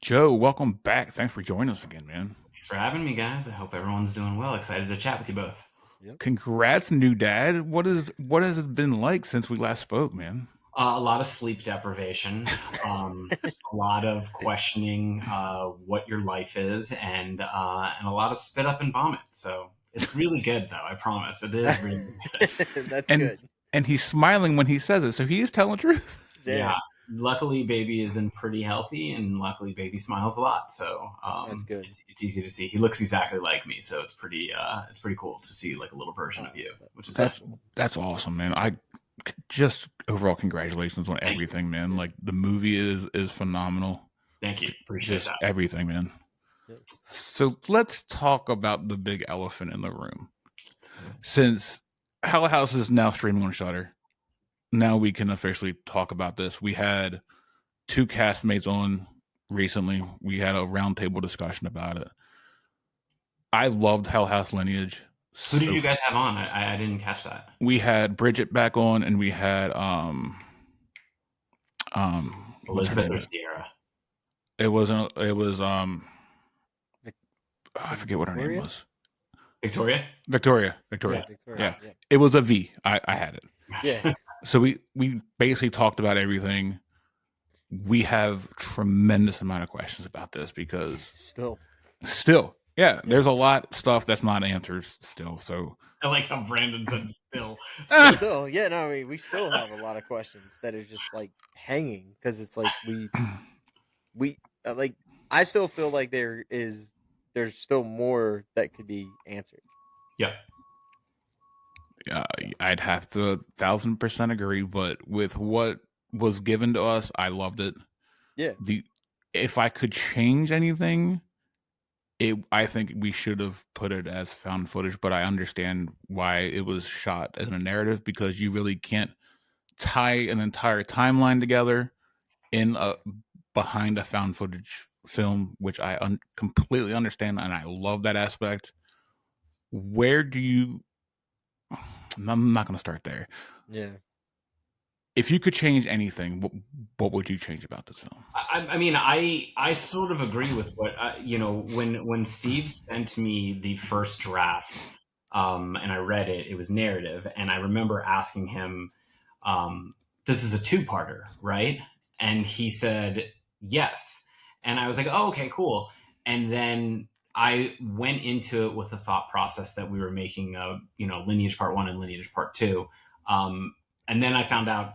Joe, welcome back. Thanks for joining us again, man. Thanks for having me, guys. I hope everyone's doing well. Excited to chat with you both. Yep. Congrats, new dad. What has it been like since we last spoke, man? A lot of sleep deprivation, a lot of questioning what your life is, and a lot of spit up and vomit. So it's really good, though. I promise, it is really good. That's And good. and he's smiling when he says it, so he is telling the truth. Yeah. Yeah, Luckily, baby has been pretty healthy, and luckily, baby smiles a lot. So that's good. it's easy to see. He looks exactly like me, so it's pretty cool to see like a little version of you, which is That's nice. That's cool. that's awesome, man. I just overall congratulations on Thank you. everything, man. Yeah. Like the movie is phenomenal. Thank you. Appreciate Just that. everything, man. Yep. So let's talk about the big elephant in the room. Since Hell House is now streaming on Shutter, now we can officially talk about this. We had two castmates on recently. We had a roundtable discussion about it. I loved Hell House Lineage. Who did So you guys have on? I didn't catch that. we had Bridget back on, and we had what's her Elizabeth or name? Sierra? It was Vic- I forget what her name Victoria? was. Victoria? Victoria. Yeah, Victoria. Victoria. Yeah, Yeah. it was a V. I had it. Yeah. So we basically talked about everything. We have tremendous amount of questions about this because Still. yeah, there's a lot of stuff that's not answers still. So I like how Brandon said still. Still. Yeah, no, I mean, we still have a lot of questions that are just like hanging because it's like we like I still feel like there's still more that could be answered. Yep. yeah, So, I'd have to 1,000% agree. But with what was given to us, I loved it. yeah. The If I could change anything, I think we should have put it as found footage. But I understand why it was shot as a narrative because you really can't tie an entire timeline together in a behind a found footage film, which I completely understand and I love that aspect. Where do you? I'm not going to start there. Yeah. If you could change anything, what would you change about this film? I mean, I sort of agree with what when Steve sent me the first draft, and I read it. It was narrative, and I remember asking him, "This is a two-parter, right?" And he said yes, and I was like, "Oh, okay, cool." And then I went into it with the thought process that we were making Lineage Part One and Lineage Part Two, and then I found out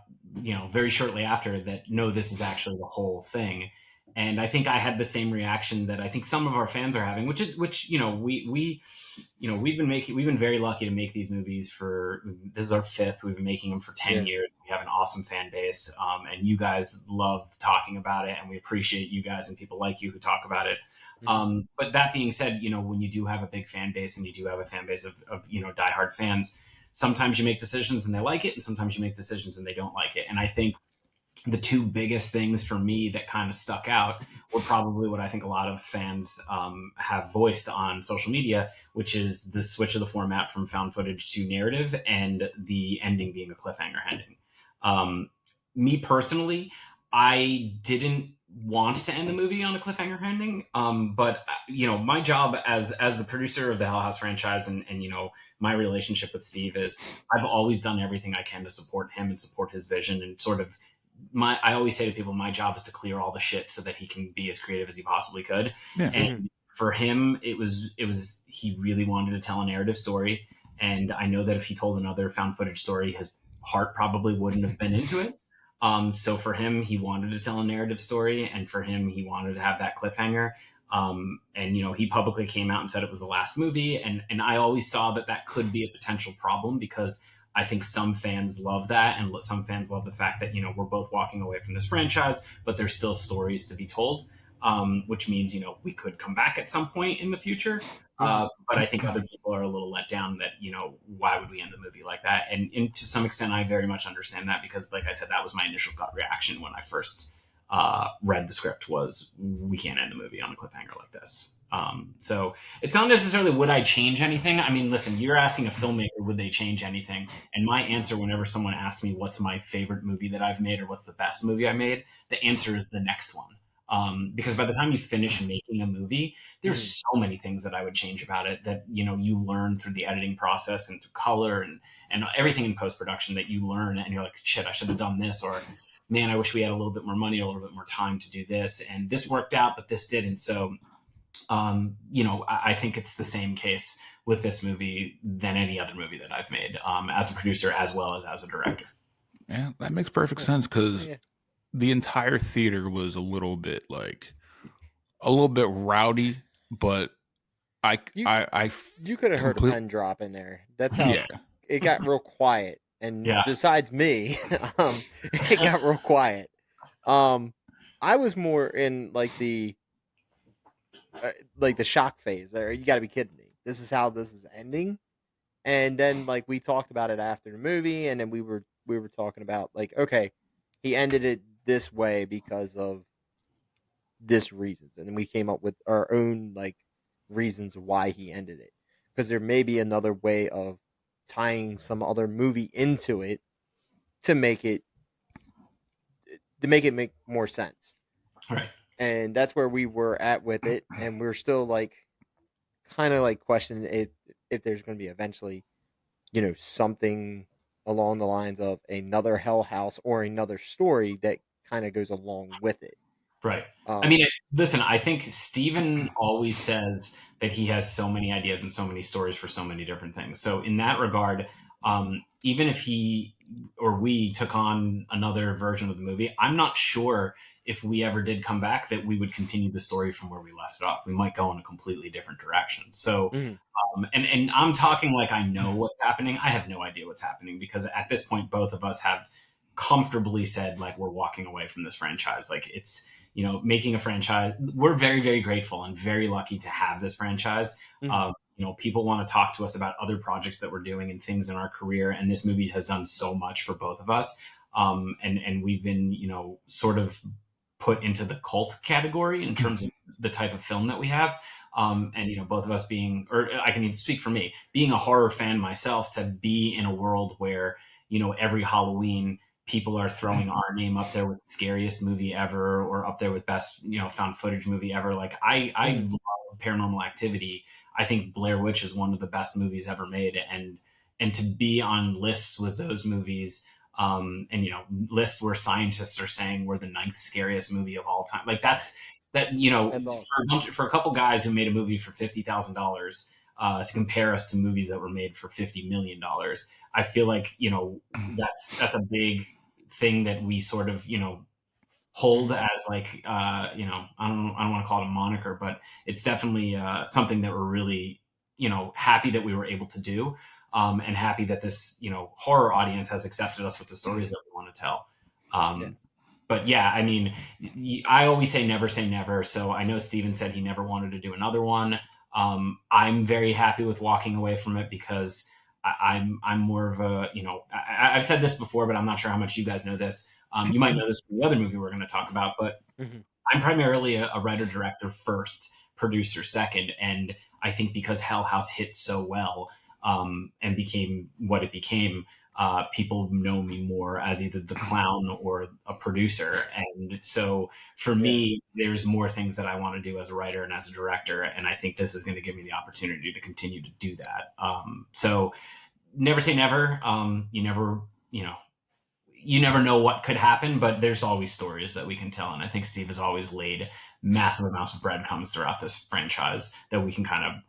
very shortly after that no, this is actually the whole thing. And I think I had the same reaction that I think some of our fans are having, which we've been very lucky to make these movies for this is our fifth. We've been making them for 10 Yeah. years. We have an awesome fan base, and you guys love talking about it, and we appreciate you guys and people like you who talk about it. But that being said, when you do have a big fan base and you do have a fan base of diehard fans, sometimes you make decisions and they like it, and sometimes you make decisions and they don't like it. And I think the two biggest things for me that kind of stuck out were probably what I think a lot of fans have voiced on social media, which is the switch of the format from found footage to narrative and the ending being a cliffhanger ending. Me personally, I didn't want to end the movie on a cliffhanger ending, but my job as the producer of the Hell House franchise and my relationship with Steve is I've always done everything I can to support him and support his vision and sort of I always say to people, my job is to clear all the shit so that he can be as creative as he possibly could. Yeah. And for him, it was he really wanted to tell a narrative story. And I know that if he told another found footage story, his heart probably wouldn't have been into it. So for him, he wanted to tell a narrative story, and for him, he wanted to have that cliffhanger. And he publicly came out and said it was the last movie, and I always saw that could be a potential problem because I think some fans love that, and some fans love the fact that we're both walking away from this franchise, but there's still stories to be told, which means we could come back at some point in the future. But I think other people are a little let down that why would we end the movie like that? And to some extent, I very much understand that because, like I said, that was my initial gut reaction when I first read the script was we can't end the movie on a cliffhanger like this. So it's not necessarily would I change anything. I mean, listen, you're asking a filmmaker would they change anything, and my answer whenever someone asks me what's my favorite movie that I've made or what's the best movie I made, the answer is the next one. Because by the time you finish making a movie, there's Mhm. so many things that I would change about it that you learn through the editing process and through color and everything in post production that you learn, and you're like, shit, I should have done this, or man, I wish we had a little bit more money, a little bit more time to do this, and this worked out, but this didn't. So I think it's the same case with this movie than any other movie that I've made, as a producer as well as a director. Yeah, that makes perfect sense because Yeah. the entire theater was a little bit rowdy, but I You I I you could have heard a complete pen drop in there. That's how yeah. it got real quiet. And Yeah. besides me, it got real quiet. Um, I was more in like the shock phase. There, you got to be kidding me. This is how this is ending. And then like we talked about it after the movie, and then we were talking about like, okay, he ended it this way because of this reasons, and then we came up with our own like reasons why he ended it, because there may be another way of tying some other movie into it to make it make more sense. Right. And that's where we were at with it, and we're still like kind of like questioning if there's going to be eventually something along the lines of another Hell House or another story that kind of goes along with it. Right. I um mean, listen, I think Steven always says that he has so many ideas and so many stories for so many different things. So in that regard, even if he or we took on another version of the movie, I'm not sure if we ever did come back that we would continue the story from where we left it off. We might go in a completely different direction. So, mhm, and I'm talking like I know what's happening. I have no idea what's happening because at this point, both of us have comfortably said like we're walking away from this franchise. Like it's making a franchise. We're very, very grateful and very lucky to have this franchise. mhm, People want to talk to us about other projects that we're doing and things in our career, and this movie has done so much for both of us. And we've been, sort of put into the cult category in terms of the type of film that we have. And both of us being, or I can even speak for me, being a horror fan myself, to be in a world where every Halloween people are throwing our name up there with scariest movie ever, or up there with best found footage movie ever. Like I mhm. love Paranormal Activity. I think Blair Witch is one of the best movies ever made, and to be on lists with those movies, and lists where scientists are saying we're the ninth scariest movie of all time, like that That's awesome. for a couple guys who made a movie for $50,000, to compare us to movies that were made for $50 million. I feel like that's a big thing that we sort of hold Mhm. as like I don't want to call it a moniker, but it's definitely something that we're really happy that we were able to do, and happy that this horror audience has accepted us with the stories that we want to tell. Yeah. um, but yeah, I mean, I always say never. So I know Steven said he never wanted to do another one. I'm very happy with walking away from it because I'm more of a I've said this before, but I'm not sure how much you guys know this. You might know this from the other movie we're going to talk about, but Mhm. I'm primarily a writer director first, producer second, and I think because Hell House hit so well, and became what it became, people know me more as either the clown or a producer, and so for Yeah. me, there's more things that I want to do as a writer and as a director, and I think this is going to give me the opportunity to continue to do that. So never say never. You never know what could happen, but there's always stories that we can tell. And I think Steve has always laid massive amounts of breadcrumbs throughout this franchise that we can kind of,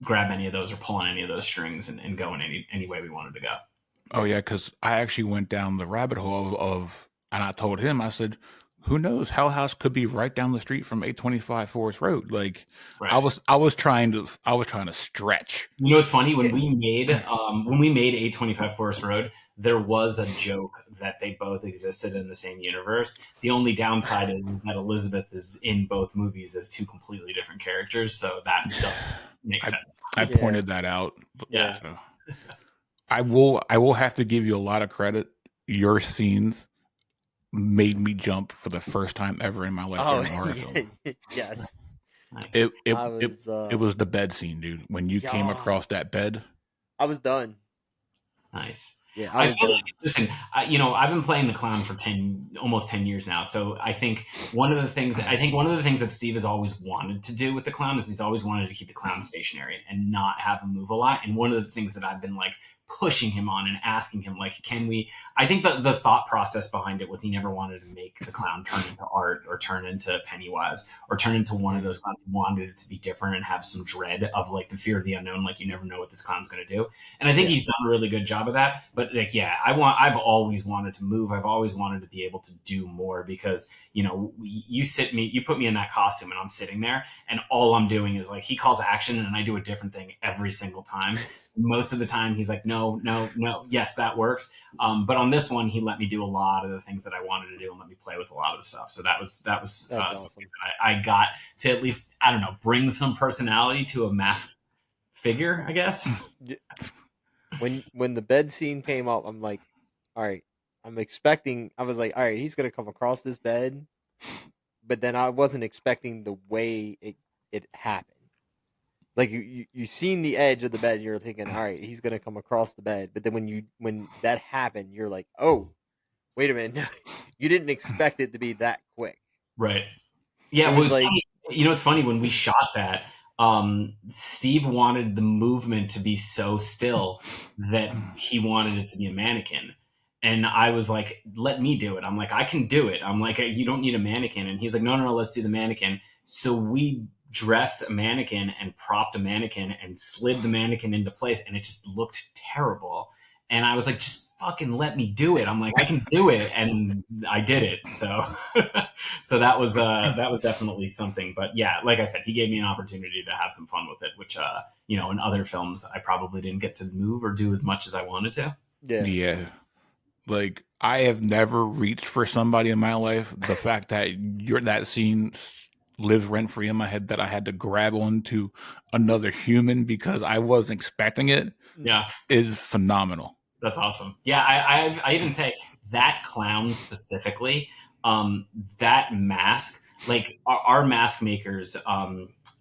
grab any of those or pull on any of those strings and go in any way we wanted to go. Oh Yeah. yeah, because I actually went down the rabbit hole and I told him, I said, "Who knows? Hell House could be right down the street from 825 Forest Road." Like, Right. I was trying to stretch. You know, it's funny Yeah. when we made 825 Forest Road, there was a joke that they both existed in the same universe. The only downside is that Elizabeth is in both movies as two completely different characters, so that doesn't make I sense. I Yeah. pointed that out. Yeah. Yeah. So I will have to give you a lot of credit. Your scenes made me jump for the first time ever in my life Oh, during a horror film. yeah. Yes. Nice. It it I it was it was the bed scene, dude. When you came yeah. across that bed, I was done. Nice. Yeah, I I was feel like, done. listen, I've been playing the clown for almost 10 years now. So I think one of the things that Steve has always wanted to do with the clown is he's always wanted to keep the clown stationary and not have him move a lot. And one of the things that I've been like pushing him on and asking him, like, can we? I think the thought process behind it was he never wanted to make the clown turn into art or turn into Pennywise or turn into one of Mhm. those clowns. He wanted it to be different and have some dread of like the fear of the unknown, like you never know what this clown's going to do. And I think Yeah. he's done a really good job of that. But like, yeah, I've always wanted to move. I've always wanted to be able to do more because you put me in that costume and I'm sitting there and all I'm doing is like he calls action and I do a different thing every single time. Most of the time he's like, no, no, no, yes, that works. But on this one, he let me do a lot of the things that I wanted to do and let me play with a lot of the stuff. So that was That's something awesome. that I got to at least, I don't know, bring some personality to a masked figure, I guess. Y- when the bed scene came up, I'm like, all right. I'm expecting. I was like, all right, he's gonna come across this bed, but then I wasn't expecting the way it happened. Like you seen the edge of the bed, and you're thinking, all right, he's gonna come across the bed, but then when that happened, you're like, oh, wait a minute, you didn't expect it to be that quick. Right. It Yeah, well, was it's like, funny. It's funny when we shot that. Steve wanted the movement to be so still that he wanted it to be a mannequin, and I was like, "Let me do it." I'm like, "I can do it." I'm like, "You don't need a mannequin," and he's like, "No, no, no, let's do the mannequin." So we dressed a mannequin and propped a mannequin and slid the mannequin into place, and it just looked terrible. And I was like, "Just fucking let me do it." I'm like, "I can do it," and I did it. So. So that was definitely something. But yeah, like I said, he gave me an opportunity to have some fun with it, which in other films I probably didn't get to move or do as much as I wanted to. yeah, Yeah. Like, I have never reached for somebody in my life. The fact that that scene lives rent free in my head that I had to grab onto another human because I wasn't expecting it mm, Yeah, is phenomenal. that's awesome. Yeah, I even say that clown specifically, um, that mask, like our mask makers,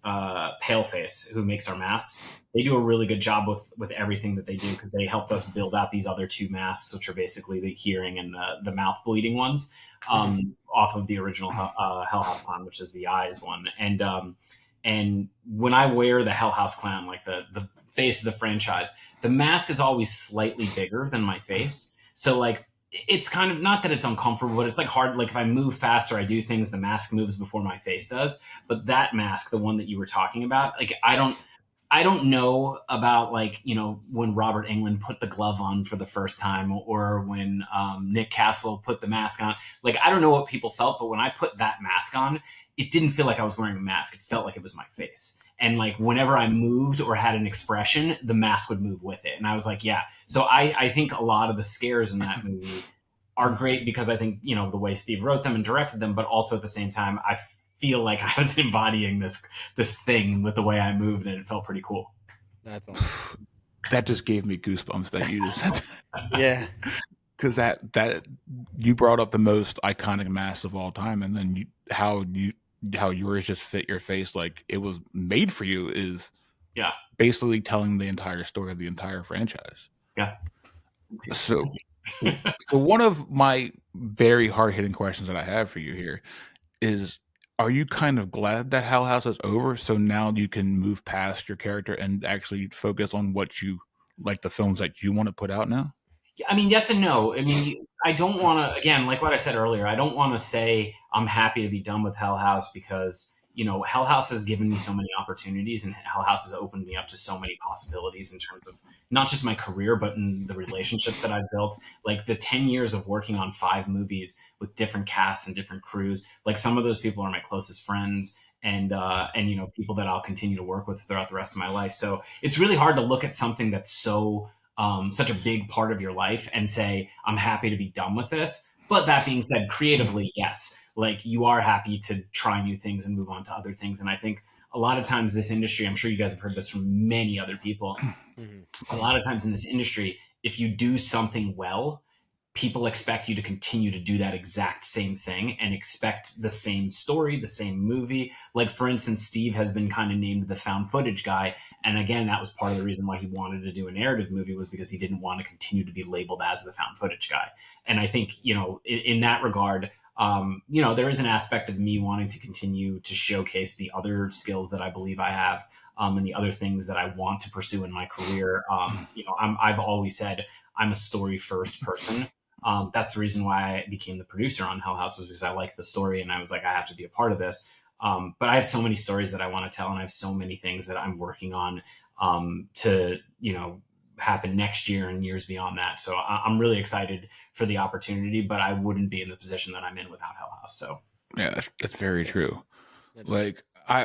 Paleface, who makes our masks, they do a really good job with everything that they do because they helped us build out these other two masks, which are basically the hearing and the mouth bleeding ones, mhm, off of the original Hell House Clown, which is the eyes one, and when I wear the Hell House Clown, like the face of the franchise, the mask is always slightly bigger than my face. So like it's kind of not that it's uncomfortable, but it's like hard. Like if I move fast or I do things, the mask moves before my face does. But that mask, the one that you were talking about, like I don't know about like when Robert Englund put the glove on for the first time or when Nick Castle put the mask on. Like I don't know what people felt, but when I put that mask on, it didn't feel like I was wearing a mask. It felt like it was my face. And like whenever I moved or had an expression, the mask would move with it. And I was like, yeah. So I think a lot of the scares in that movie are great because I think the way Steve wrote them and directed them, but also at the same time I feel like I was embodying this thing with the way I moved, and it felt pretty cool. that's awesome. That just gave me goosebumps that you just said Yeah, because that you brought up the most iconic mask of all time, and then how yours just fit your face like it was made for you is Yeah, basically telling the entire story of the entire franchise. yeah. So, so one of my very hard hitting questions that I have for you here is: are you kind of glad that Hell House is over, so now you can move past your character and actually focus on what you like, the films that you want to put out now? I mean, yes and no. I mean, I don't want to, again, like what I said earlier, I don't want to say I'm happy to be done with Hell House because, Hell House has given me so many opportunities and Hell House has opened me up to so many possibilities in terms of not just my career, but in the relationships that I've built. Like the 10 years of working on 5 movies with different casts and different crews, like some of those people are my closest friends. And people that I'll continue to work with throughout the rest of my life. So it's really hard to look at something that's such a big part of your life and say, I'm happy to be done with this. But that being said, creatively, yes, like you are happy to try new things and move on to other things. And I think a lot of times this industry, I'm sure you guys have heard this from many other people. mhm, A lot of times in this industry, if you do something well, people expect you to continue to do that exact same thing and expect the same story, the same movie. Like, for instance, Steve has been kind of named the found footage guy. And again, that was part of the reason why he wanted to do a narrative movie, was because he didn't want to continue to be labeled as the found footage guy. And I think, in that regard, there is an aspect of me wanting to continue to showcase the other skills that I believe I have, and the other things that I want to pursue in my career. I've always said I'm a story first person. That's the reason why I became the producer on Hell House, was because I liked the story and I was like, I have to be a part of this. But I have so many stories that I want to tell, and I have so many things that I'm working on to happen next year and years beyond that. So I'm really excited for the opportunity, but I wouldn't be in the position that I'm in without Hell House. So Yeah, that's very Yeah, true. that is. Like,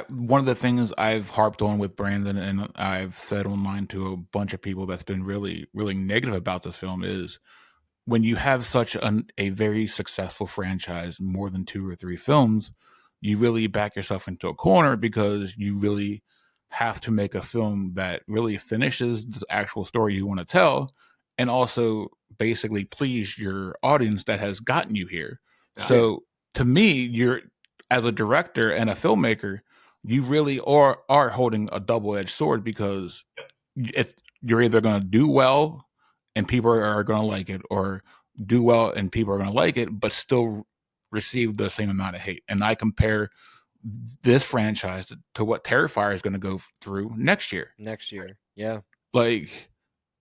one of the things I've harped on with Brandon, and I've said online to a bunch of people that's been really, really negative about this film, is when you have such a very successful franchise, more than 2 or 3 films, you really back yourself into a corner, because you really have to make a film that really finishes the actual story you want to tell, and also basically please your audience that has gotten you here. yeah. Yeah, So to me, you're, as a director and a filmmaker, you really are holding a double-edged sword, because if you're either going to do well and people are going to like it, or do well and people are going to like it but still receive the same amount of hate. And I compare this franchise to what Terrifier is going to go through next year. next year. Yeah, Like,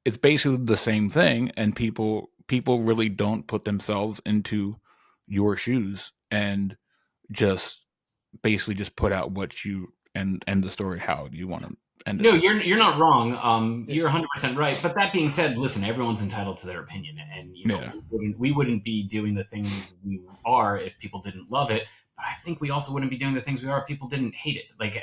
it's basically the same thing, and people really don't put themselves into your shoes and just basically just put out what you and end the story how you want to end it. No, you're not wrong. yeah, You're 100% right. But that being said, listen, everyone's entitled to their opinion, and Yeah. we wouldn't be doing the things we are if people didn't love it. But I think we also wouldn't be doing the things we are if people didn't hate it. Like,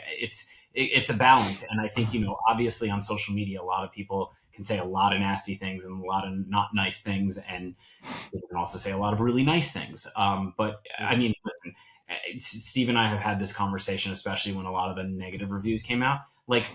it's a balance, and I think, obviously on social media, a lot of people can say a lot of nasty things and a lot of not nice things, and they can also say a lot of really nice things. But I mhm, mean, listen, Steve and I have had this conversation, especially when a lot of the negative reviews came out. Like,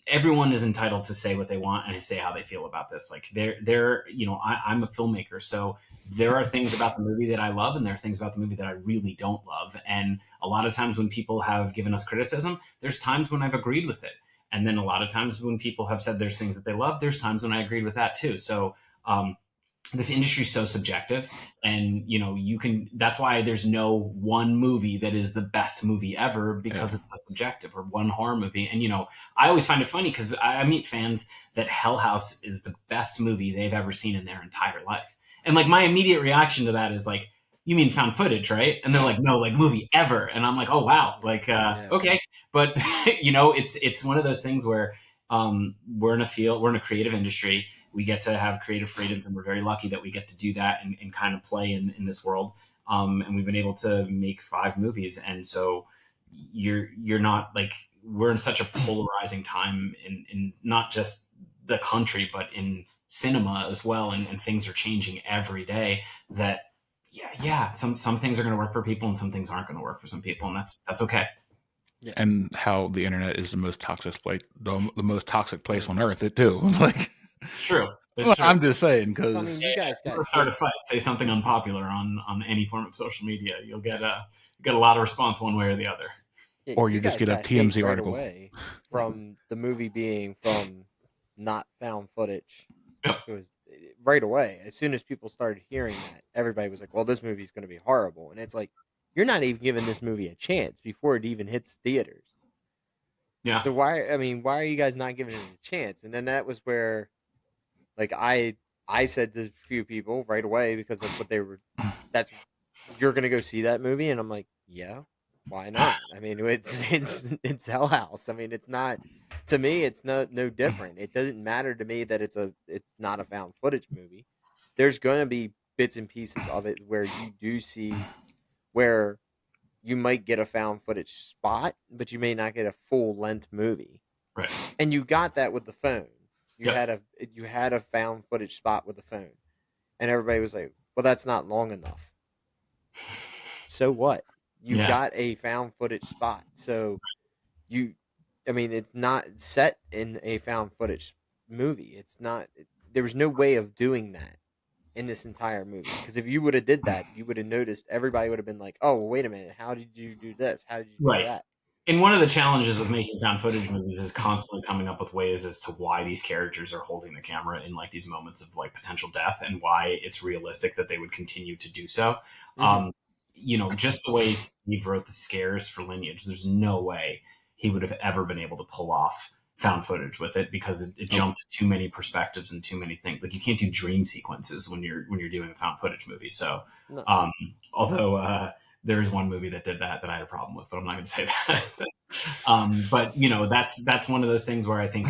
everyone is entitled to say what they want and say how they feel about this. Like, I'm a filmmaker, so there are things about the movie that I love, and there are things about the movie that I really don't love. And a lot of times when people have given us criticism, there's times when I've agreed with it. And then a lot of times when people have said there's things that they love, there's times when I agreed with that too. So um, this industry is so subjective, and that's why there's no one movie that is the best movie ever, Yeah. because it's so subjective, or one horror movie. And I always find it funny, because I meet fans that Hell House is the best movie they've ever seen in their entire life, and like, my immediate reaction to that is like, you mean found footage, right? And they're like, no, like, movie ever. And I'm like, oh wow, like, yeah, okay. But it's one of those things where we're in a creative industry. We get to have creative freedoms, and we're very lucky that we get to do that, and kind of play in this world. And we've been able to make 5 movies, and so you're not like, we're in such a polarizing time in not just the country, but in cinema as well, and things are changing every day. That, yeah, some things are going to work for people, and some things aren't going to work for some people, and that's okay. yeah. And how the internet is the most toxic place, the most toxic place Oh, on earth. It too. Like, It's true. It's well, true. I'm just saying, I mean, because you Yeah, guys if got you start hit. a fight, say something unpopular on any form of social media, you'll get a lot of response one way or the other. Yeah, or you you just guys get a got hate TMZ right article. away from the movie being from not found footage. Yep. It was right away. As soon as people started hearing that, everybody was like, "Well, this movie's going to be horrible," and it's like, you're not even giving this movie a chance before it even hits theaters. Yeah. So why? I mean, why are you guys not giving it a chance? And then that was where, like, I said to a few people right away, because that's what they were. That's, you're gonna go see that movie, and I'm like, yeah, why not? I mean, it's Hell House. I mean, it's not, to me, it's no different. It doesn't matter to me that it's not a found footage movie. There's gonna be bits and pieces of it where you do see where you might get a found footage spot, but you may not get a full length movie. Right. And you got that with the phone. You Yep. had a you had a found footage spot with the phone, and everybody was like, "Well, that's not long enough." So what? You Yeah. got a found footage spot. So you, I mean, it's not set in a found footage movie. It's not. There was no way of doing that in this entire movie. Because if you would have did that, you would have noticed everybody would have been like, "Oh, well, wait a minute, how did you do this? How did you do Right. that?" And one of the challenges with making found footage movies is constantly coming up with ways as to why these characters are holding the camera in like these moments of like potential death, and why it's realistic that they would continue to do so. Hmm. Just the way Steve wrote the scares for Lineage, there's no way he would have ever been able to pull off found footage with it, because it Nope. jumped too many perspectives and too many things. Like, you can't do dream sequences when you're doing a found footage movie. So, No. although there's one movie that did that I had a problem with, but I'm not going to say that. But that's one of those things where I think,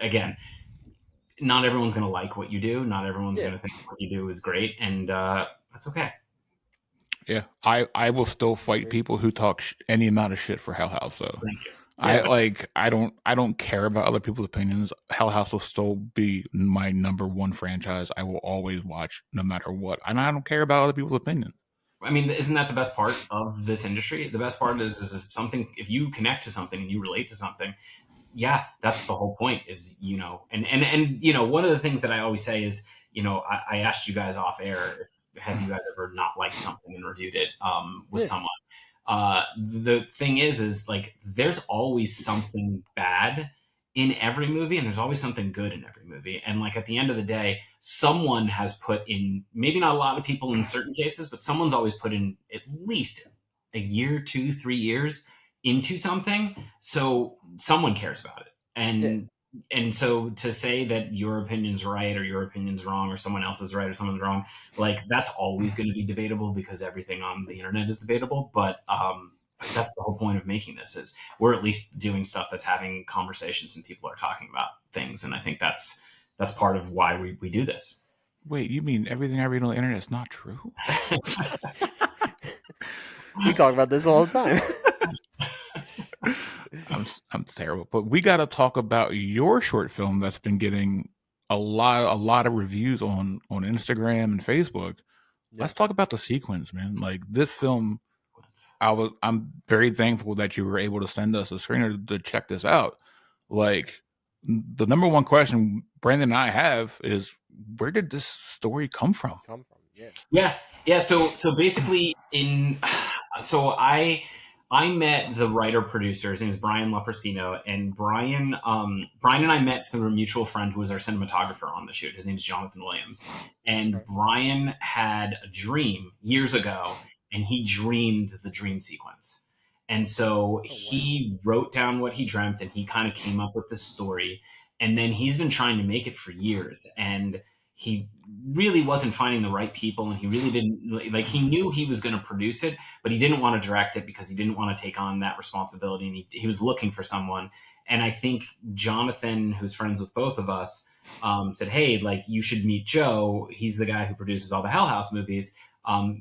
again, not everyone's going to like what you do. Not everyone's Yeah. going to think what you do is great, and that's okay. Yeah, I will still fight Agreed. people who talk any amount of shit for Hell House. So Thank you. Yeah. I don't care about other people's opinions. Hell House will still be my number one franchise. I will always watch no matter what, and I don't care about other people's opinions. I mean, isn't that the best part of this industry? The best part is something, if you connect to something and you relate to something, yeah, that's the whole point. Is and one of the things that I always say is, I asked you guys off air, have you guys ever not liked something and reviewed it with Yeah. someone? The thing is like, there's always something bad in every movie, and there's always something good in every movie. And like, at the end of the day, someone has put in, maybe not a lot of people in certain cases, but someone's always put in at least a year, 2, 3 years into something. So someone cares about it. Yeah. And so to say that your opinion's right or your opinion's wrong, or someone else is right or someone's wrong, like, that's always going to be debatable, because everything on the internet is debatable. But that's the whole point of making this, is we're at least doing stuff that's having conversations and people are talking about things. And I think that's part of why we do this. Wait, you mean everything I read on the internet is not true? We talk about this all the time. I'm terrible, but we got to talk about your short film that's been getting a lot of reviews on Instagram and Facebook. Yeah. Let's talk about the sequence, man. Like, this film, I'm very thankful that you were able to send us a screener to check this out. Like, the number one question Brandon and I have is, where did this story come from? Yeah. So basically, I met the writer producer. His name is Brian Leprosino, and Brian and I met through a mutual friend who was our cinematographer on the shoot. His name is Jonathan Williams, and Okay. Brian had a dream years ago, and he dreamed the dream sequence. And so he wrote down what he dreamt, and he kind of came up with this story. And then he's been trying to make it for years, and he really wasn't finding the right people, and he really didn't, like, he knew he was going to produce it, but he didn't want to direct it because he didn't want to take on that responsibility, and he was looking for someone. And I think Jonathan, who's friends with both of us, said, hey, like, you should meet Joe. He's the guy who produces all the Hell House movies.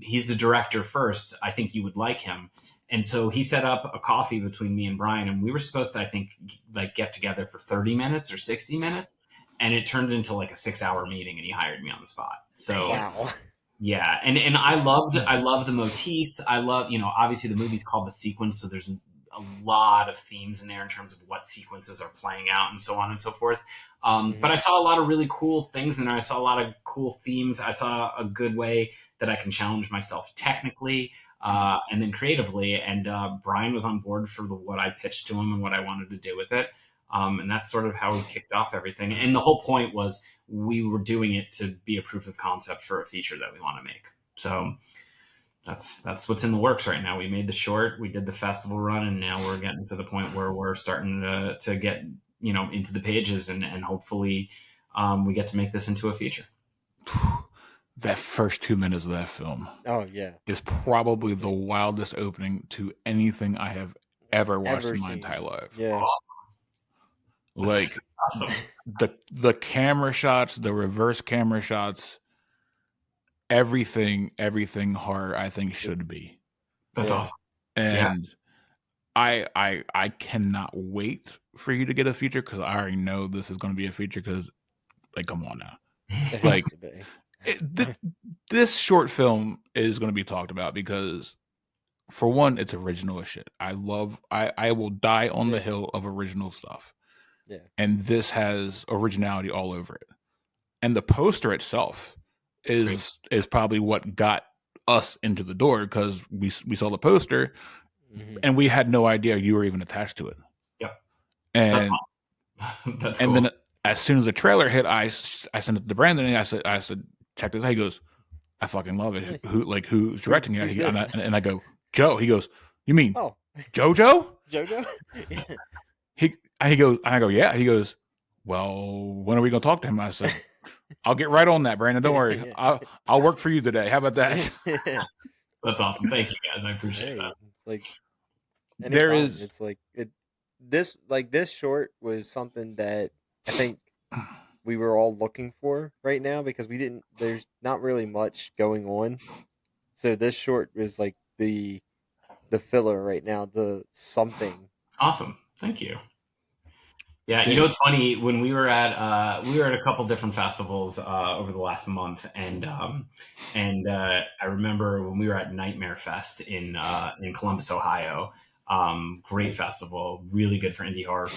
He's the director first. I think you would like him. And so he set up a coffee between me and Brian, and we were supposed to, I think, like, get together for 30 minutes or 60 minutes. And it turned into like a 6-hour meeting, and he hired me on the spot. So Wow. yeah. And I love the motifs. I love, obviously the movie's called The Sequence, so there's a lot of themes in there in terms of what sequences are playing out and so on and so forth. But I saw a lot of really cool things in there. I saw a lot of cool themes. I saw a good way that I can challenge myself technically, and then creatively. And Brian was on board for what I pitched to him and what I wanted to do with it. And that's sort of how we kicked off everything. And the whole point was, we were doing it to be a proof of concept for a feature that we want to make. So that's what's in the works right now. We made the short, we did the festival run, and now we're getting to the point where we're starting to get, into the pages, and hopefully we get to make this into a feature. That first 2 minutes of that film, is probably the wildest opening to anything I have ever watched in my entire life. Yeah. Like, Awesome. the camera shots, the reverse camera shots, everything horror, I think, should be. That's awesome. And I cannot wait for you to get a feature, because I already know this is going to be a feature, because, like, come on now. It Like, has to be. this short film is going to be talked about because, for one, it's original as shit. I will die on the hill of original stuff. Yeah. And this has originality all over it. and the poster itself Great. is probably what got us into the door, because we saw the poster Mhm. and we had no idea you were even attached to it. Yep. That's And awesome. That's and cool. then as soon as the trailer hit, I sent it to Brandon and I said check this out. He goes, I fucking love it. Nice. Who's directing it? Who's this? And I go, Joe. He goes, you mean Oh, JoJo? JoJo? He goes, I go, yeah. He goes, well, when are we gonna talk to him? I said, I'll get right on that, Brandon. Don't worry. Yeah. I'll work for you today. How about that? That's awesome. Thank you, guys. I appreciate Hey, that. it's like There anytime. is It's like this short was something that I think we were all looking for right now because we didn't. There's not really much going on, so this short was like the filler right now. The something. Awesome. Thank you. Yeah, you know there. it's funny when we were at a couple different festivals over the last month, and I remember when we were at Nightmare Fest in Columbus, Ohio. Great festival, really good for indie horror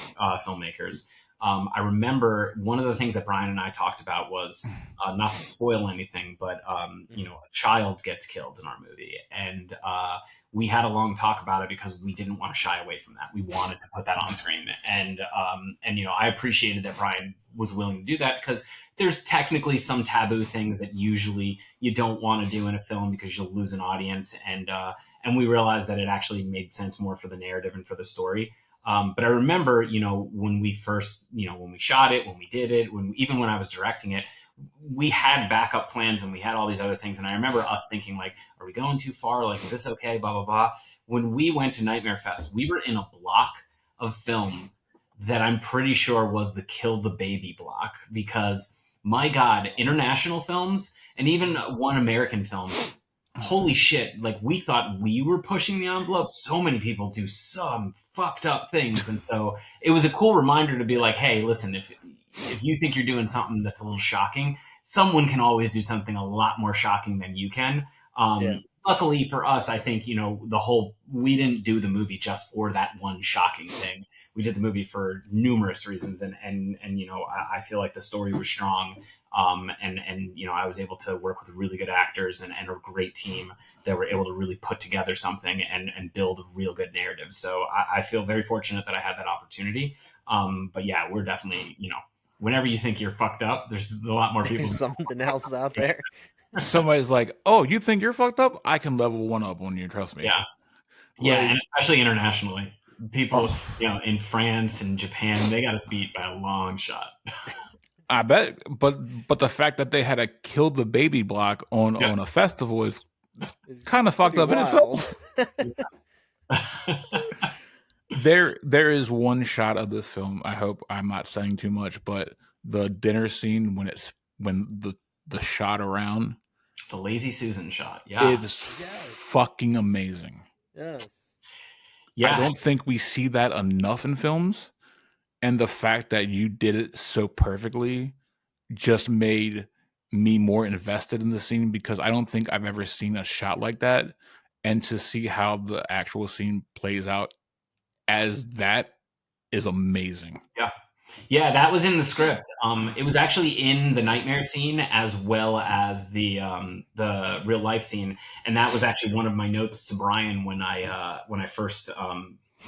filmmakers. I remember one of the things that Brian and I talked about was not to spoil anything, but Mhm. a child gets killed in our movie, and we had a long talk about it because we didn't want to shy away from that. We wanted to put that on screen, and I appreciated that Brian was willing to do that because there's technically some taboo things that usually you don't want to do in a film because you'll lose an audience, and we realized that it actually made sense more for the narrative and for the story. But I remember, when we first, when we shot it, when we did it, even when I was directing it, we had backup plans and we had all these other things. And I remember us thinking like, are we going too far? Like, is this okay? Blah, blah, blah. When we went to Nightmare Fest, we were in a block of films that I'm pretty sure was the Kill the Baby block because my God, international films and even one American film, holy shit, like we thought we were pushing the envelope. So many people do some fucked up things. And so it was a cool reminder to be like, hey, listen, if you think you're doing something that's a little shocking, someone can always do something a lot more shocking than you can. Yeah. Luckily for us, I think, we didn't do the movie just for that one shocking thing. We did the movie for numerous reasons. And I feel like the story was strong. And I was able to work with really good actors and a great team that were able to really put together something and build a real good narrative. So I feel very fortunate that I had that opportunity. But yeah, we're definitely, whenever you think you're fucked up, there's a lot more people. There's something else out there. Somebody's like, oh, you think you're fucked up? I can level one up on you. Trust me. Yeah. Yeah. Like, And especially internationally, people, oh, in France and Japan, they got us beat by a long shot. I bet. But the fact that they had a Kill the Baby block on Yeah. a festival is It's kind of fucked pretty up in wild. itself. There is one shot of this film. I hope I'm not saying too much, but the dinner scene when the shot around, The Lazy Susan shot. Yeah. it is Yes. fucking amazing. Yes. I Yeah. don't think we see that enough in films, and the fact that you did it so perfectly just made me more invested in the scene, because I don't think I've ever seen a shot like that, and to see how the actual scene plays out as that is amazing. Yeah. Yeah, that was in the script. It was actually in the nightmare scene as well as the real life scene, and that was actually one of my notes to Brian when I first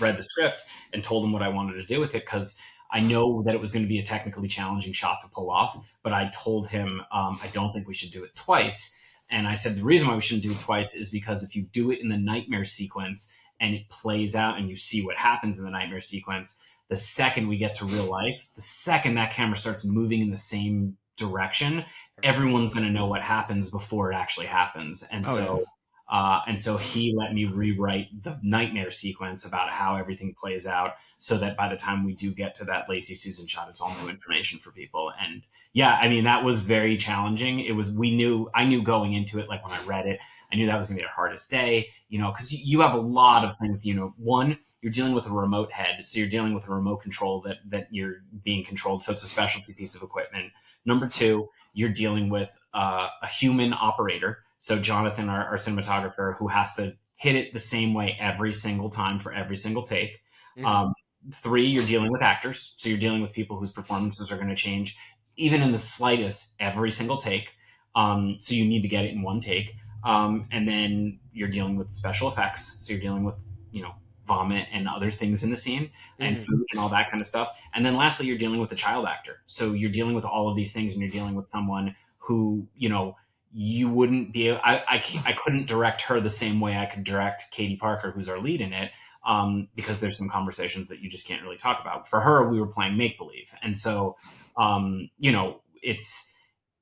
read the script and told him what I wanted to do with it because I know that it was going to be a technically challenging shot to pull off. But I told him I don't think we should do it twice, and I said the reason why we shouldn't do it twice is because if you do it in the nightmare sequence and it plays out and you see what happens in the nightmare sequence, the second we get to real life, the second that camera starts moving in the same direction, everyone's going to know what happens before it actually happens. And Oh yeah. so he let me rewrite the nightmare sequence about how everything plays out so that by the time we do get to that Lazy Susan shot, it's all new information for people. And yeah, I mean, that was very challenging. I knew going into it, like when I read it, I knew that was going to be the hardest day, because you have a lot of things, one, you're dealing with a remote head. So you're dealing with a remote control that you're being controlled. So it's a specialty piece of equipment. Number two, you're dealing with a human operator. So Jonathan, our cinematographer, who has to hit it the same way every single time for every single take. Mhm. Three, you're dealing with actors. So you're dealing with people whose performances are going to change even in the slightest, every single take. So you need to get it in one take. And then you're dealing with special effects. So you're dealing with, you know, vomit and other things in the scene and Mhm. food and all that kind of stuff. And then lastly, you're dealing with a child actor. So you're dealing with all of these things and you're dealing with someone who, you know, you wouldn't be, I couldn't direct her the same way I could direct Katie Parker, who's our lead in it. Because there's some conversations that you just can't really talk about. For her, we were playing make believe. And so, you know,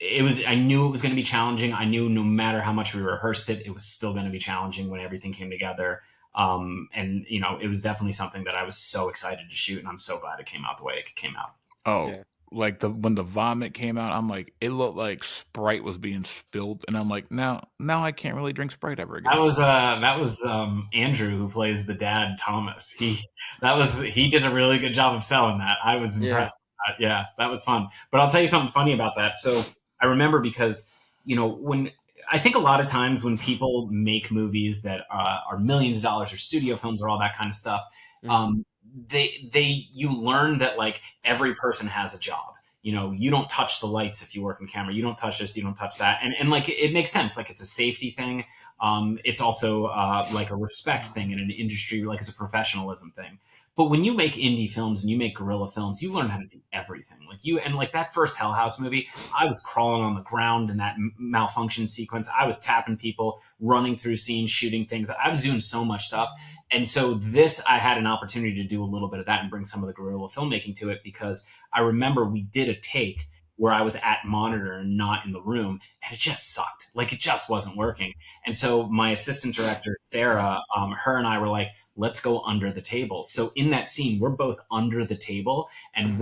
I knew it was going to be challenging. I knew no matter how much we rehearsed it, it was still going to be challenging when everything came together. And you know, it was definitely something that I was so excited to shoot, and I'm so glad it came out the way it came out. Oh, Yeah. like when the vomit came out, I'm like, it looked like Sprite was being spilled, and I'm like, now I can't really drink Sprite ever again. That was Andrew, who plays the dad Thomas. He did a really good job of selling that. I was Yeah. impressed. Yeah, that was fun. But I'll tell you something funny about that. So I remember because, you know, when I think a lot of times when people make movies that are millions of dollars or studio films or all that kind of stuff, Mhm. um, you learn that like every person has a job. You know, you don't touch the lights if you work in camera. You don't touch this. You don't touch that. And like it makes sense. Like it's a safety thing. It's also like a respect thing in an industry, like it's a professionalism thing. But when you make indie films and you make guerrilla films, you learn how to do everything. Like you and like that first Hell House movie, I was crawling on the ground in that malfunction sequence. I was tapping people, running through scenes, shooting things. I was doing so much stuff. And so this, I had an opportunity to do a little bit of that and bring some of the guerrilla filmmaking to it because I remember we did a take where I was at monitor and not in the room, and it just sucked. Like it just wasn't working. And so my assistant director, Sarah, her and I were like, let's go under the table. So in that scene, we're both under the table and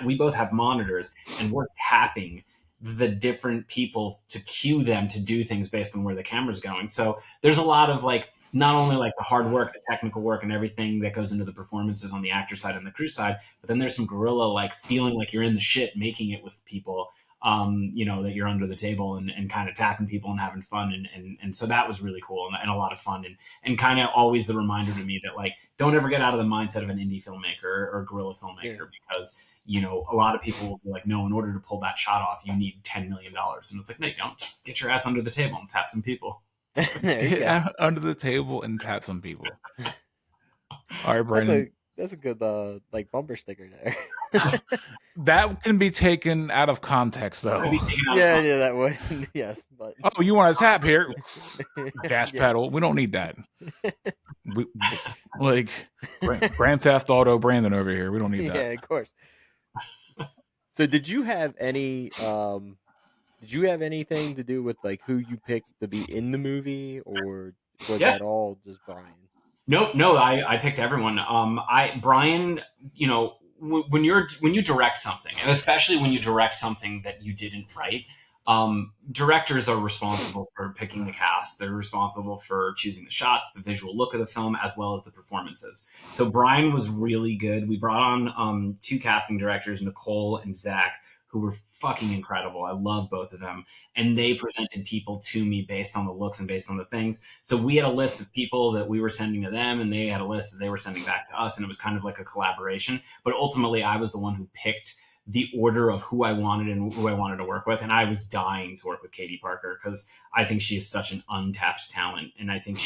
we both have monitors and we're tapping the different people to cue them to do things based on where the camera's going. So there's a lot of like, not only like the hard work, the technical work and everything that goes into the performances on the actor side and the crew side, but then there's some guerrilla like feeling like you're in the shit, making it with people you know, that you're under the table and kind of tapping people and having fun. And so that was really cool and a lot of fun. And kind of always the reminder to me that like, don't ever get out of the mindset of an indie filmmaker or guerrilla Yeah. filmmaker because, you know, a lot of people will be like, no, in order to pull that shot off, you need $10 million. And it's like, no, you don't. Just get your ass under the table and tap some people. There you go. Under the table and tap some people. All right, That's Brandon. a good like bumper sticker there. That can be taken out of context, Could though. be taken out of Yeah, context. yeah, that would. Yes, but Oh, you want to tap here? Gas yeah. pedal. We don't need that. We, like Grand Theft Auto Brandon over here. We don't need that. Yeah, of course. So did you have anything to do with like who you picked to be in the movie, or was Yeah. that all just Brian? Nope, no, I picked everyone. Brian, you know, when you direct something, and especially when you direct something that you didn't write, directors are responsible for picking the cast. They're responsible for choosing the shots, the visual look of the film, as well as the performances. So Brian was really good. We brought on two casting directors, Nicole and Zach, who were fucking incredible. I love both of them, and they presented people to me based on the looks and based on the things. So we had a list of people that we were sending to them, and they had a list that they were sending back to us, and it was kind of like a collaboration. But ultimately, I was the one who picked the order of who I wanted and who I wanted to work with, and I was dying to work with Katie Parker because I think she is such an untapped talent, and I think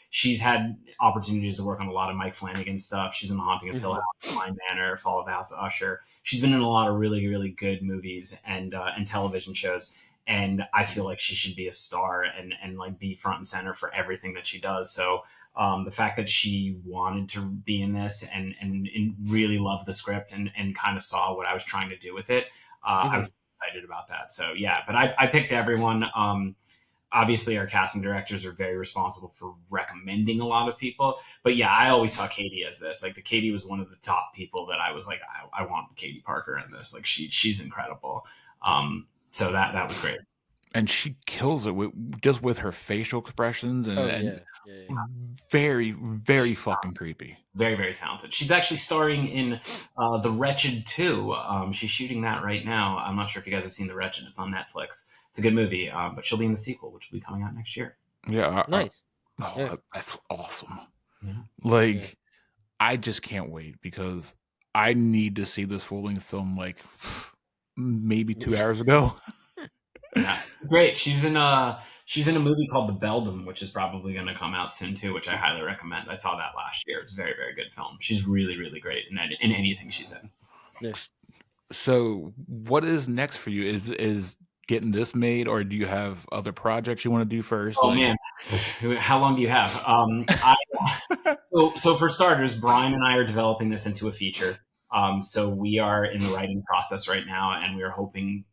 she's had opportunities to work on a lot of Mike Flanagan stuff. She's in The Haunting of Hill Mhm. House, Blind Manor, Fall of the House of Usher. She's been in a lot of really really good movies and television shows, and I feel like she should be a star and like be front and center for everything that she does. So the fact that she wanted to be in this and really loved the script and kind of saw what I was trying to do with it, I Mhm. was excited about that. So yeah, but I picked everyone. Obviously, our casting directors are very responsible for recommending a lot of people. But yeah, I always saw Katie as this. Like the Katie was one of the top people that I was like, I want Katie Parker in this. Like she's incredible. So that was great. And she kills it with her facial expressions Oh and yeah. Yeah, yeah. very, very fucking creepy. Very, very talented. She's actually starring in The Wretched 2. She's shooting that right now. I'm not sure if you guys have seen The Wretched. It's on Netflix. It's a good movie, but she'll be in the sequel, which will be coming out next year. Yeah. Nice. Yeah. That's awesome. Yeah. Yeah. Like, I just can't wait because I need to see this full length film. Like, maybe 2 hours ago. Yeah, great. She's in a movie called The Beldam, which is probably going to come out soon too, which I highly recommend. I saw that last year. It's a very very good film. She's really really great in anything she's in. Yeah. So, what is next for you? Is getting this made, or do you have other projects you want to do first? Oh Like, man, how long do you have? So for starters, Brian and I are developing this into a feature. So we are in the writing process right now, and we are hoping,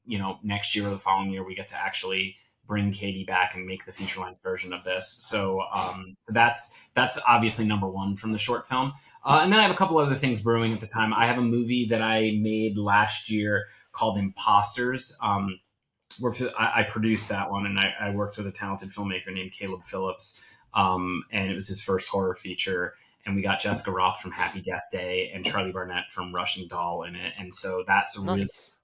next year or the following year, we get to actually bring Katie back and make the feature length version of this. So that's obviously number one from the short film. And then I have a couple other things brewing at the time. I have a movie that I made last year called Imposters. I produced that one, and I worked with a talented filmmaker named Caleb Phillips, and it was his first horror feature. And we got Jessica Roth from Happy Death Day and Charlie Barnett from Russian Doll in it, and so Nice.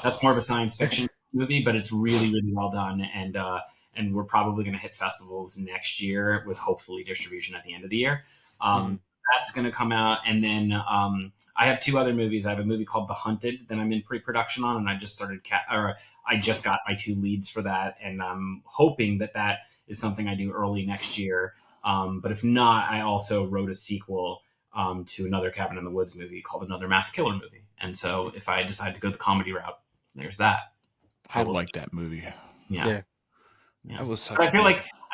that's more of a science fiction movie, but it's really really well done, and we're probably going to hit festivals next year with hopefully distribution at the end of the year. Mhm. That's going to come out, and then I have two other movies. I have a movie called The Hunted that I'm in pre-production on, and I just I just got my two leads for that, and I'm hoping that is something I do early next year. But if not, I also wrote a sequel to another Cabin in the Woods movie called Another Mass Killer movie. And so if I decide to go the comedy route, there's that. So I we'll like see. that movie. Yeah. That was But such a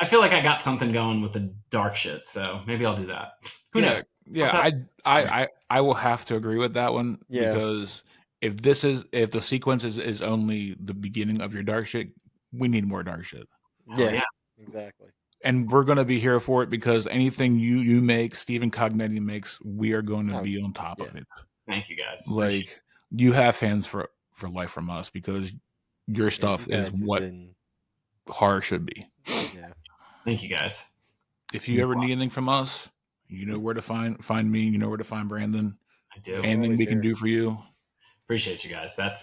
I feel like I got something going with the dark shit, so maybe I'll do that. Who yeah, knows? yeah. What's up? I will have to agree with that one Yeah. because if the sequence is only the beginning of your dark shit, we need more dark shit. Hell Yeah. yeah. Exactly. And we're gonna be here for it because anything you make, Stephen Cognetti makes, we are going to Oh, be on top yeah. of it. Thank you guys. Appreciate Like you have fans for life from us because your Yeah, stuff you is guys have what been. horror should be. Yeah. Thank you guys. If you ever need anything from us, you know where to find me. You know where to find Brandon. I do. We're Anything always we can here. do for you. Appreciate you guys. That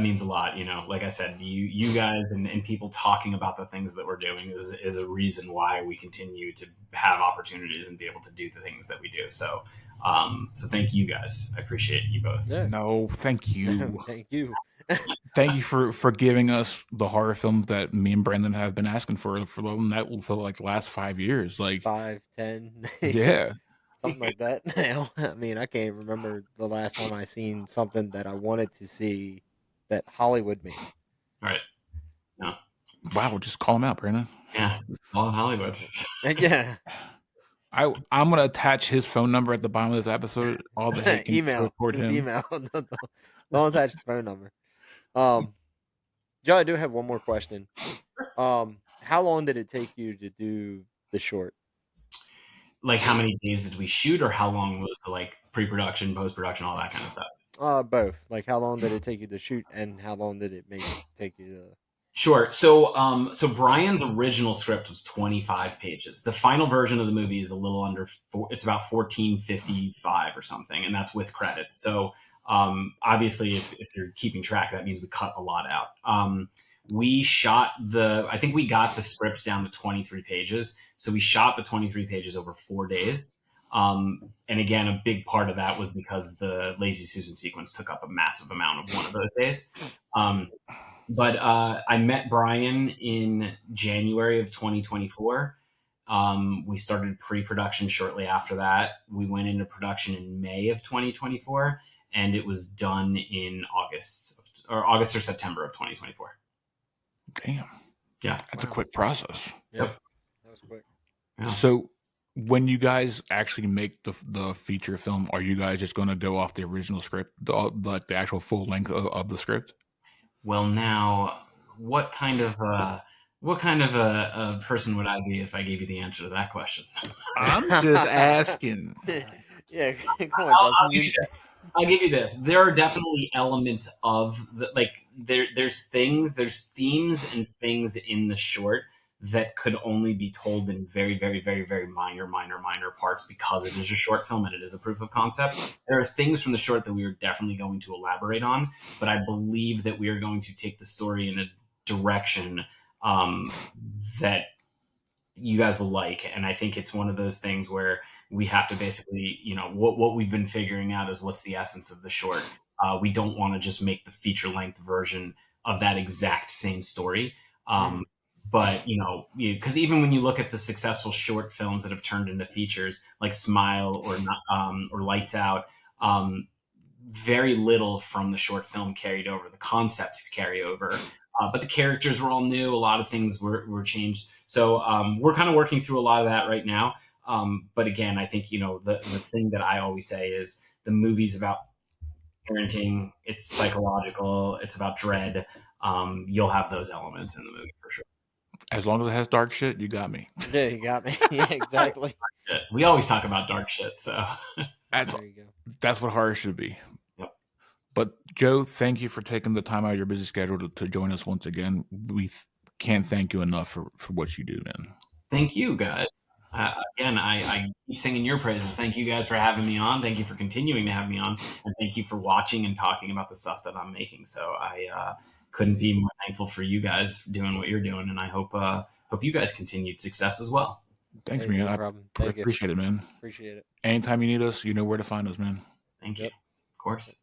means a lot. Like I said, you guys and people talking about the things that we're doing is a reason why we continue to have opportunities and be able to do the things that we do. So thank you guys. I appreciate you both. Yeah. No, thank No, you. thank you. Thank you for giving us the horror films that me and Brandon have been asking for like the last 5 years. Like, 5, 10, yeah, something like that. Now, I mean, I can't remember the last time I seen something that I wanted to see that Hollywood made. All right. No. wow, just call him out, Brandon. Yeah. All in Hollywood. Yeah. I'm gonna attach his phone number at the bottom of this episode. All the hate can go Email. toward Just him. email. Don't attach the phone number. Joe, I do have one more question. How long did it take you to do the short? Like how many days did we shoot, or how long was the like pre-production, post-production, all that kind of stuff? Both. Like, how long did it take you to shoot, and how long did it take you to? Sure. So Brian's original script was 25 pages. The final version of the movie is a little under it's about 1455 or something, and that's with credits. So, obviously, if you're keeping track, that means we cut a lot out. I think we got the script down to 23 pages. So we shot the 23 pages over 4 days. And again, a big part of that was because the Lazy Susan sequence took up a massive amount of one of those days. But I met Brian in January of 2024. We started pre-production shortly after that. We went into production in May of 2024, and it was done in August or September of 2024. Damn. Yeah. That's a quick process. Yeah, that was quick. Yeah. So when you guys actually make the feature film, are you guys just going to go off the original script, the actual full length of the script? Well, now, what kind of a person would I be if I gave you the answer to that question? I'm just asking. Yeah, come on, Justin. I'll give you this. There are definitely elements of there's themes and things in the short that could only be told in very, very, very, very minor parts because it is a short film and it is a proof of concept. There are things from the short that we are definitely going to elaborate on, but I believe that we are going to take the story in a direction that you guys will like. And I think it's one of those things where we have to basically, what we've been figuring out is what's the essence of the short. We don't want to just make the feature length version of that exact same story. But because even when you look at the successful short films that have turned into features, like Smile or Lights Out, very little from the short film carried over. The concepts carry over, but the characters were all new. A lot of things were changed. So we're kind of working through a lot of that right now. But again, I think the thing that I always say is the movie's about parenting. It's psychological. It's about dread. You'll have those elements in the movie for sure. As long as it has dark shit, you got me. Yeah, you got me. Yeah, exactly. We always talk about dark shit, so That's There you go. that's what horror should be. Yep. But Joe, thank you for taking the time out of your busy schedule to join us once again. We can't thank you enough for what you do, man. Thank you, guys. Again, I keep singing your praises. Thank you guys for having me on. Thank you for continuing to have me on, and thank you for watching and talking about the stuff that I'm making. So I couldn't be more thankful for you guys doing what you're doing, and I hope you guys continued success as well. Thanks, Hey, man. no I problem. Thank you. appreciate it, man. Appreciate it. Anytime you need us, you know where to find us, man. Thank you. Yep. Of course.